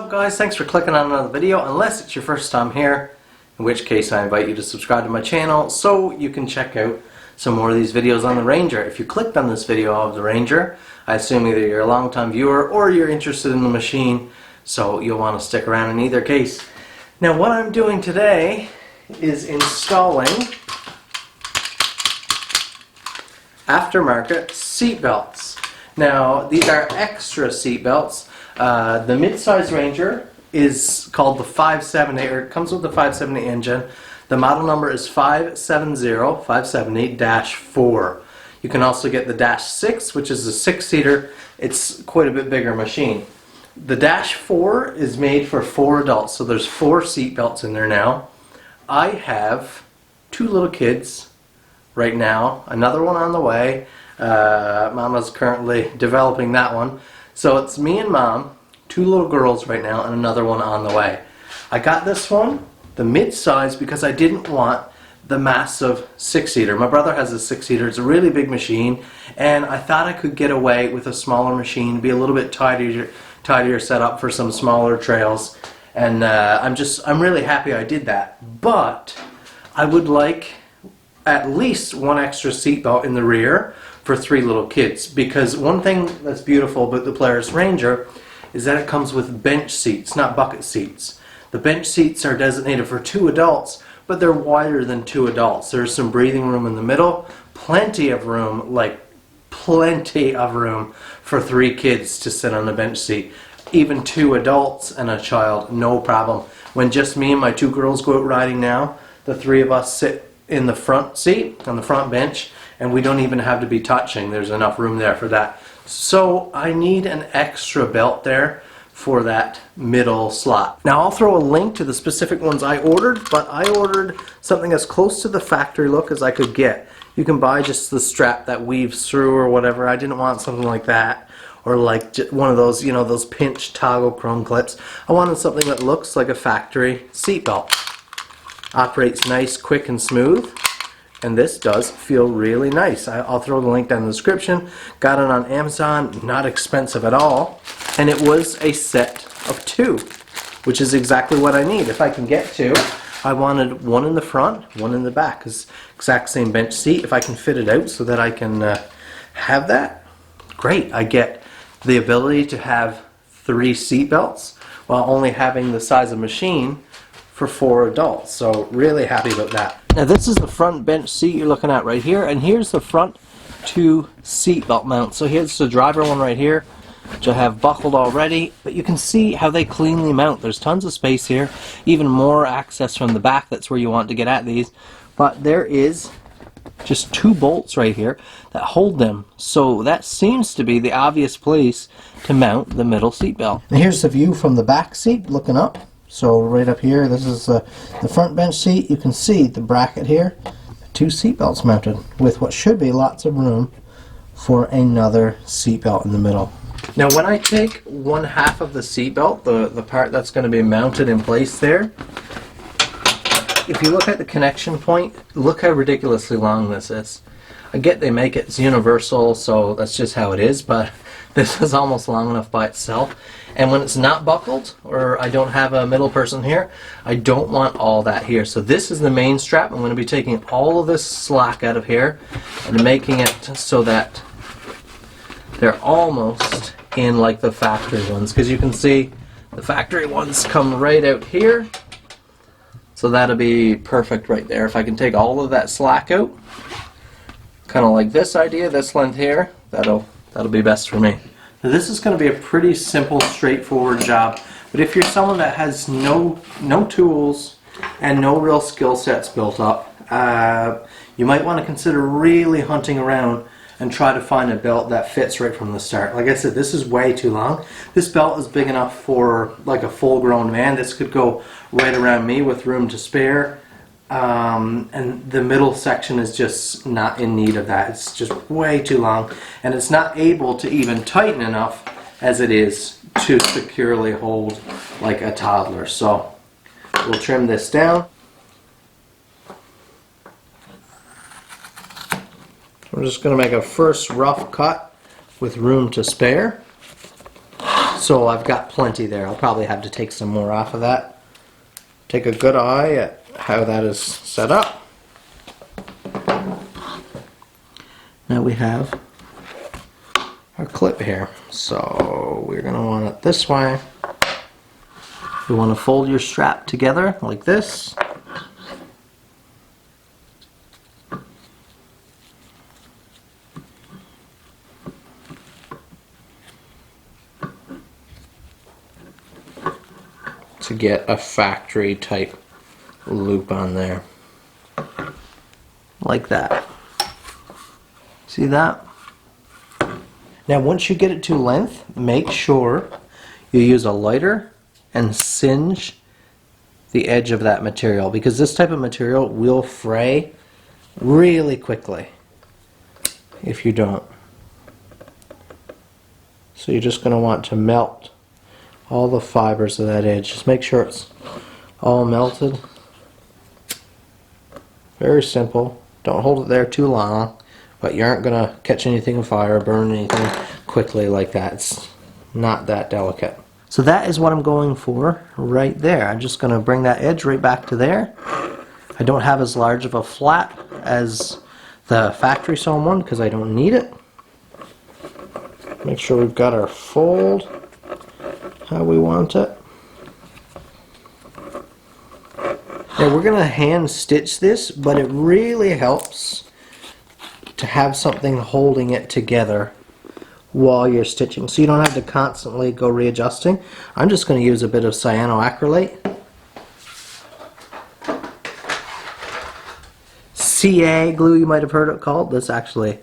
up, guys? Thanks for clicking on another video, unless it's your first time here, in which case I invite you to subscribe to my channel so you can check out some more of these videos on the Ranger. If you clicked on this video of the Ranger, I assume either you're a long-time viewer or you're interested in the machine, so you'll want to stick around in either case. Now what I'm doing today is installing aftermarket seat belts. Now these are extra seat belts. The Midsize Ranger is called the 570, or it comes with the 570 engine. The model number is 570-4. You can also get the Dash 6, which is a 6-seater. It's quite a bit bigger machine. The Dash 4 is made for 4 adults, so there's 4 seat belts in there now. I have 2 little kids right now, another one on the way. Mama's currently developing that one. So it's me and Mom, 2 little girls right now, and another one on the way. I got this one, the mid-size, because I didn't want the massive 6-seater. My brother has a 6-seater. It's a really big machine, and I thought I could get away with a smaller machine, be a little bit tidier set up for some smaller trails. And I'm really happy I did that. But I would like at least 1 extra seat belt in the rear for 3 little kids, because one thing that's beautiful about the Polaris Ranger is that it comes with bench seats, not bucket seats. The bench seats are designated for 2 adults, but they're wider than 2 adults. There's some breathing room in the middle, plenty of room, like plenty of room for 3 kids to sit on a bench seat. Even 2 adults and a child, no problem. When just me and my 2 girls go out riding now, the 3 of us sit in the front seat, on the front bench, and we don't even have to be touching. There's enough room there for that. So I need an extra belt there for that middle slot. Now I'll throw a link to the specific ones I ordered, but I ordered something as close to the factory look as I could get. You can buy just the strap that weaves through or whatever. I didn't want something like that, or like one of those, you know, those pinch toggle chrome clips. I wanted something that looks like a factory seat belt. Operates nice, quick, and smooth. And this does feel really nice. I'll throw the link down in the description. Got it on Amazon, not expensive at all. And it was a set of 2, which is exactly what I need. If I can get 2, I wanted 1 in the front, 1 in the back. It's exact same bench seat. If I can fit it out so that I can have that, great. I get the ability to have 3 seat belts while only having the size of machine for 4 adults. So really happy about that. Now this is the front bench seat you're looking at right here, and here's the front 2 seat belt mounts. So here's the driver one right here, which I have buckled already, but you can see how they cleanly mount. There's tons of space here, even more access from the back. That's where you want to get at these. But there is just 2 bolts right here that hold them. So that seems to be the obvious place to mount the middle seat belt. And here's the view from the back seat looking up. So right up here, this is the front bench seat. You can see the bracket here, 2 seat belts mounted with what should be lots of room for another seat belt in the middle. Now when I take 1/2 of the seat belt, the part that's going to be mounted in place there, if you look at the connection point, look how ridiculously long this is. I get they make it universal, so that's just how it is, but this is almost long enough by itself. And when it's not buckled, or I don't have a middle person here, I don't want all that here. So this is the main strap. I'm going to be taking all of this slack out of here and making it so that they're almost in like the factory ones, because you can see the factory ones come right out here. So that'll be perfect right there. If I can take all of that slack out, kind of like this idea, this length here, that'll be best for me. Now this is going to be a pretty simple, straightforward job, but if you're someone that has no tools and no real skill sets built up, you might want to consider really hunting around and try to find a belt that fits right from the start. Like I said, this is way too long. This belt is big enough for like a full-grown man. This could go right around me with room to spare. And the middle section is just not in need of that. It's just way too long, and it's not able to even tighten enough as it is to securely hold like a toddler. So we'll trim this down. I'm just going to make a first rough cut with room to spare. So I've got plenty there. I'll probably have to take some more off of that. Take a good eye at how that is set up. Now we have our clip here. So we're going to want it this way. You want to fold your strap together like this. To get a factory type loop on there. Like that. See that? Now once you get it to length, make sure you use a lighter and singe the edge of that material, because this type of material will fray really quickly if you don't. So you're just going to want to melt all the fibers of that edge. Just make sure it's all melted. Very simple. Don't hold it there too long, but you aren't going to catch anything on fire, burn anything quickly like that. It's not that delicate. So that is what I'm going for right there. I'm just going to bring that edge right back to there. I don't have as large of a flap as the factory sewn one because I don't need it. Make sure we've got our fold how we want it. Now we're going to hand stitch this, but it really helps to have something holding it together while you're stitching, so you don't have to constantly go readjusting. I'm just going to use a bit of cyanoacrylate. CA glue, you might have heard it called. That's actually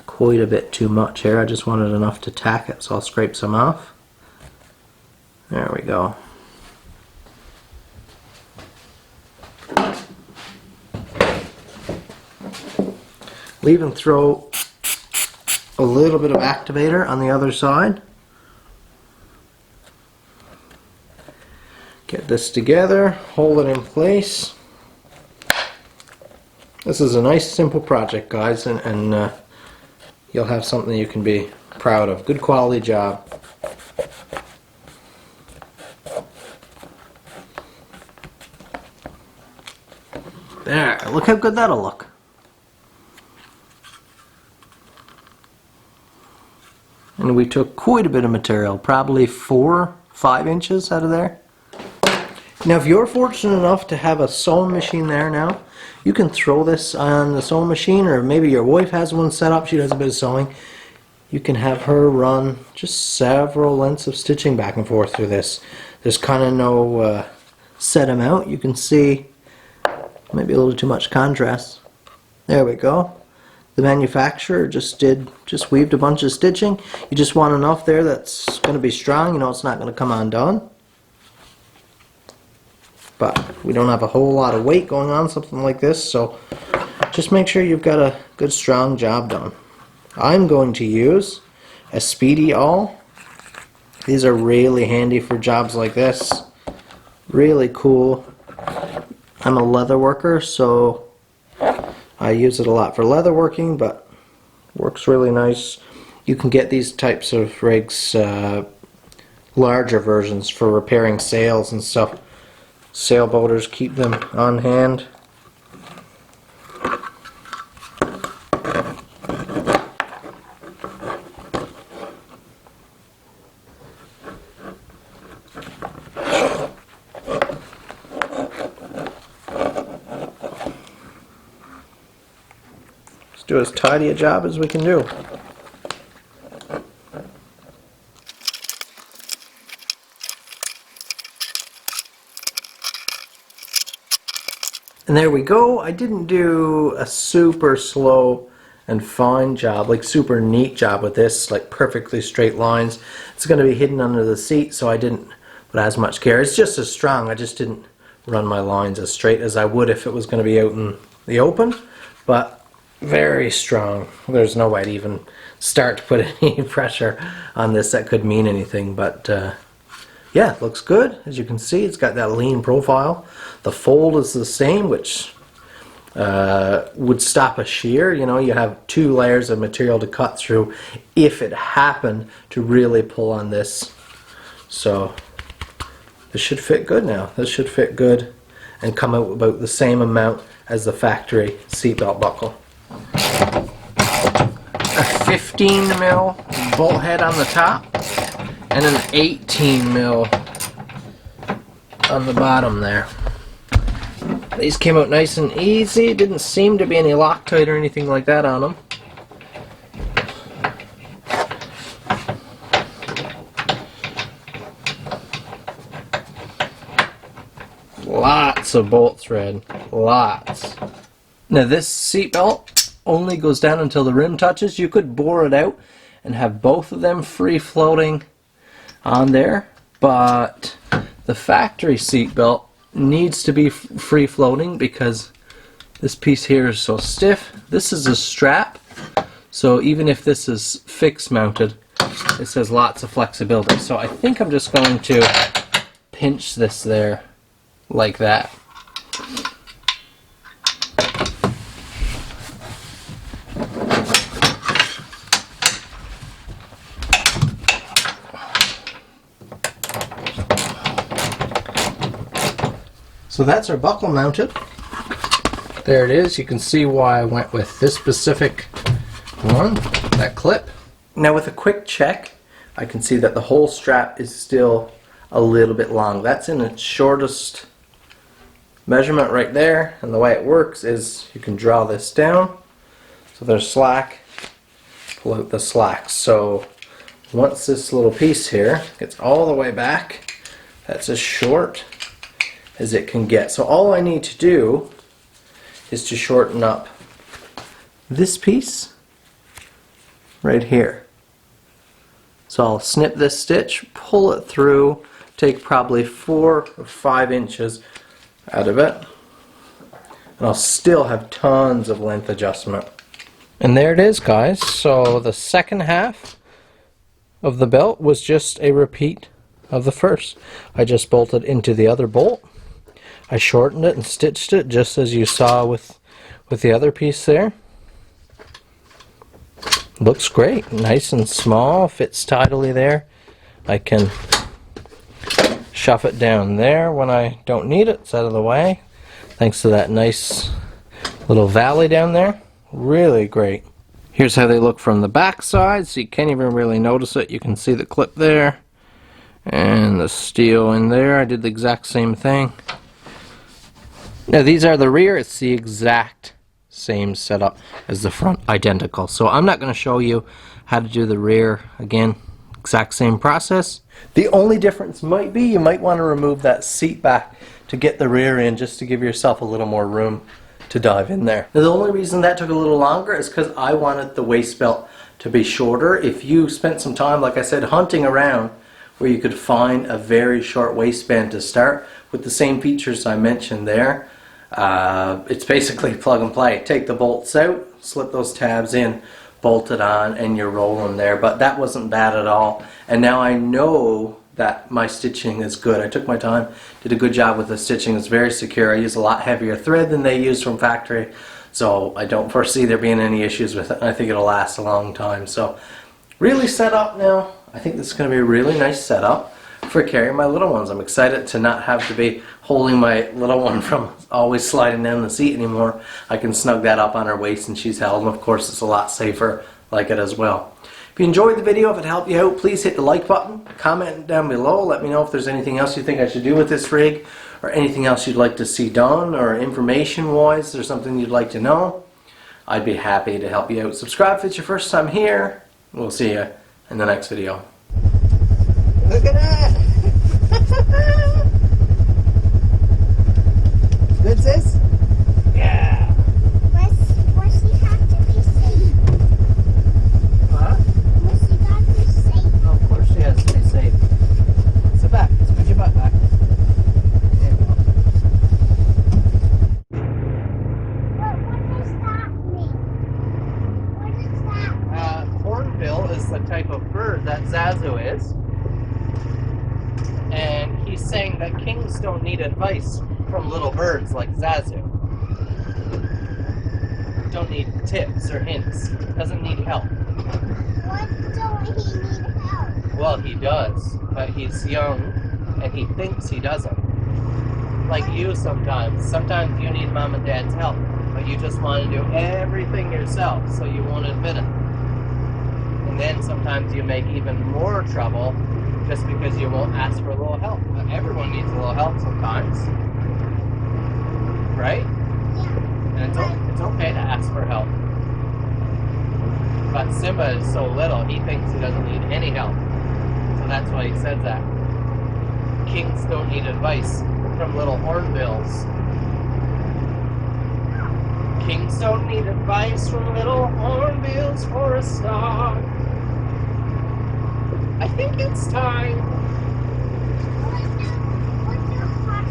quite a bit too much here. I just wanted enough to tack it, so I'll scrape some off. There we go. Leave and throw a little bit of activator on the other side. Get this together, hold it in place. This is a nice simple project, guys, and you'll have something you can be proud of. Good quality job. There, look how good that'll look. And we took quite a bit of material, probably 4-5 inches out of there. Now if you're fortunate enough to have a sewing machine there now, you can throw this on the sewing machine, or maybe your wife has one set up, she does a bit of sewing. You can have her run just several lengths of stitching back and forth through this. There's kind of no set amount. You can see maybe a little too much contrast. There we go. The manufacturer just weaved a bunch of stitching. You just want enough there that's going to be strong. You know it's not going to come undone. But we don't have a whole lot of weight going on something like this, so just make sure you've got a good strong job done. I'm going to use a speedy awl. These are really handy for jobs like this. Really cool. I'm a leather worker, so I use it a lot for leather working, but works really nice. You can get these types of rigs, larger versions for repairing sails and stuff. Sailboaters keep them on hand. Let's do as tidy a job as we can do. And there we go. I didn't do a super slow and fine job, like super neat job with this, like perfectly straight lines. It's going to be hidden under the seat, so I didn't put as much care. It's just as strong. I just didn't run my lines as straight as I would if it was going to be out in the open, but very strong. There's no way to even start to put any pressure on this that could mean anything, but yeah, it looks good. As you can see, it's got that lean profile. The fold is the same, which would stop a shear. You know, you have 2 layers of material to cut through if it happened to really pull on this So this should fit good now. This should fit good and come out about the same amount as the factory seatbelt buckle. A 15 mil bolt head on the top and an 18 mil on the bottom there. These came out nice and easy. Didn't seem to be any Loctite or anything like that on them. Lots of bolt thread, lots. Now this seatbelt only goes down until the rim touches. You could bore it out and have both of them free floating on there, but the factory seatbelt needs to be free floating because this piece here is so stiff. This is a strap, so even if this is fixed mounted, this has lots of flexibility. So I think I'm just going to pinch this there like that. So that's our buckle mounted. There it is. You can see why I went with this specific one, that clip. Now with a quick check, I can see that the whole strap is still a little bit long. That's in its shortest measurement right there, and the way it works is you can draw this down so there's slack, pull out the slack. So once this little piece here gets all the way back, that's as short as it can get. So all I need to do is to shorten up this piece right here. So I'll snip this stitch, pull it through, take probably 4 or 5 inches out of it, and I'll still have tons of length adjustment. And there it is, guys. So the second half of the belt was just a repeat of the first. I just bolted into the other bolt. I shortened it and stitched it just as you saw with the other piece there. Looks great, nice and small, fits tidily there. I can shove it down there when I don't need it. It's out of the way. Thanks to that nice little valley down there. Really great. Here's how they look from the back side, so you can't even really notice it. You can see the clip there and the steel in there. I did the exact same thing. Now these are the rear. It's the exact same setup as the front, identical. So I'm not going to show you how to do the rear again. Exact same process. The only difference might be you might want to remove that seat back to get the rear in, just to give yourself a little more room to dive in there. Now, the only reason that took a little longer is because I wanted the waist belt to be shorter. If you spent some time, like I said, hunting around where you could find a very short waistband to start with the same features I mentioned there, it's basically plug and play. Take the bolts out, slip those tabs in, bolt it on, and you're rolling there. But that wasn't bad at all, and now I know that my stitching is good. I took my time, did a good job with the stitching. It's very secure. I use a lot heavier thread than they use from factory, so I don't foresee there being any issues with it. I think it'll last a long time. So really set up now. I think this is going to be a really nice setup for carrying my little ones. I'm excited to not have to be holding my little one from always sliding down the seat anymore. I can snug that up on her waist and she's held, and of course it's a lot safer like it as well. If you enjoyed the video, if it helped you out, please hit the like button, comment down below, let me know if there's anything else you think I should do with this rig, or anything else you'd like to see done, or information wise there's something you'd like to know. I'd be happy to help you out. Subscribe if it's your first time here. We'll see you in the next video. Look at that! Good, sis? Yeah! What's he have to be safe? Huh? What's he got to be safe? Oh, of course she has to be safe. Sit back. Let's put your butt back. There we go. What does that mean? What does that mean? Hornbill is the type of bird that Zazu is. And he's saying that kings don't need advice from little birds like Zazu. Don't need tips or hints. Doesn't need help. What don't he need help? Well, he does, but he's young and he thinks he doesn't. Like you sometimes. Sometimes you need mom and dad's help, but you just want to do everything yourself, so you won't admit it. And then sometimes you make even more trouble just because you won't ask for a little help. But everyone needs a little help sometimes. Right? Yeah. And it's okay to ask for help. But Simba is so little, he thinks he doesn't need any help. So that's why he says that. Kings don't need advice from little hornbills. Kings don't need advice from little hornbills for a start. I think it's time. What's your heart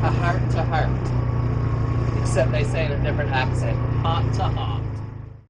A heart to heart. Except they say in a different accent. Heart to heart.